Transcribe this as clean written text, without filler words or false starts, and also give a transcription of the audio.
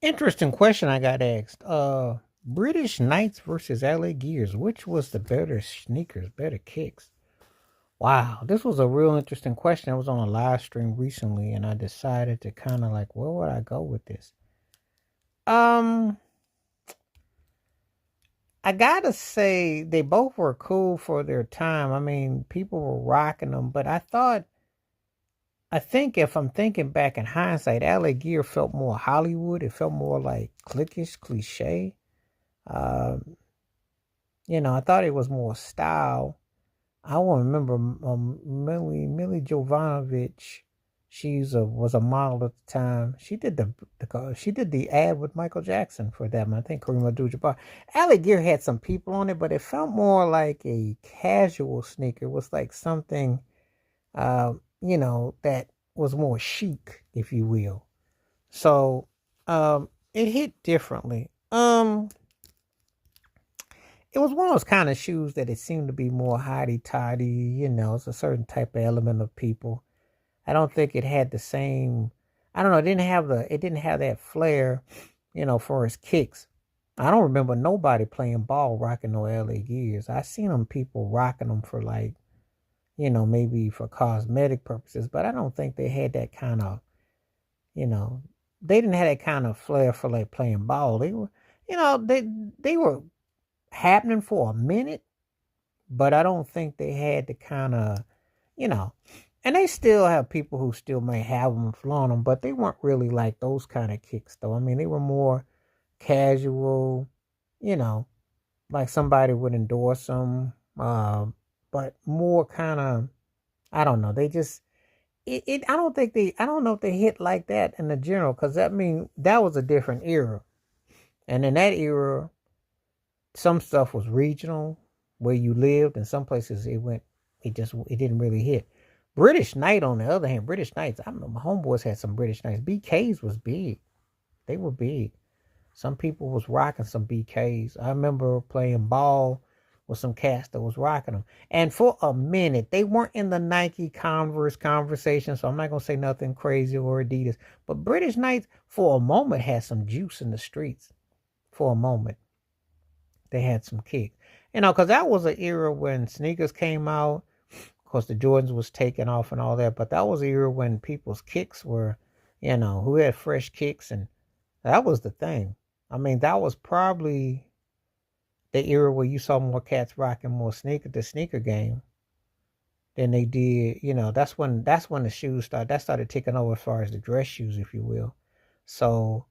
Interesting question I got asked. British Knights versus LA Gears. Which was the better sneakers, better kicks? Wow, this was a real interesting question. I was on a live stream recently and I decided to kind of like, where would I go with this? Um, I gotta say they both were cool for their time. I mean, people were rocking them, but I think if I'm thinking back in hindsight, LA Gear felt more Hollywood. It felt more like cliquish, cliche. Um, I thought it was more style. I will remember Millie Jovanovic. Was a model at the time. She did the ad with Michael Jackson for them. I think Kareem Abdul-Jabbar. Allie Gear had some people on it, but it felt more like a casual sneaker. It was like something, that was more chic, if you will. So, it hit differently. It was one of those kind of shoes that it seemed to be more hotty toddy. It's a certain type of element of people. I don't think it had the same. I don't know. It didn't have that flair, for its kicks. I don't remember nobody playing ball rocking no LA Gears. I seen them people rocking them for like, maybe for cosmetic purposes, but I don't think they had that kind of, you know, they didn't have that kind of flair for like playing ball. They were, they were happening for a minute, but I don't think they had the kind of, you know, and they still have people who still may have them and flaunt them, but they weren't really like those kind of kicks, though. I mean, they were more casual, you know, like somebody would endorse them, but more kind of, I don't know. They just, I don't know if they hit like that in the general, because that was a different era. And in that era, some stuff was regional where you lived, and some places it didn't really hit. British Knight, on the other hand, British Knights, I remember my homeboys had some British Knights. BKs was big. They were big. Some people was rocking some BKs. I remember playing ball with some cats that was rocking them. And for a minute, they weren't in the Nike Converse conversation, so I'm not gonna say nothing crazy or Adidas. But British Knights, for a moment, had some juice in the streets. For a moment, they had some kick. Because that was an era when sneakers came out. Of course, the Jordans was taking off and all that, but that was the era when people's kicks were, who had fresh kicks, and that was the thing. I mean, that was probably the era where you saw more cats rocking more the sneaker game than they did. That's when the shoes started. That started taking over as far as the dress shoes, if you will. So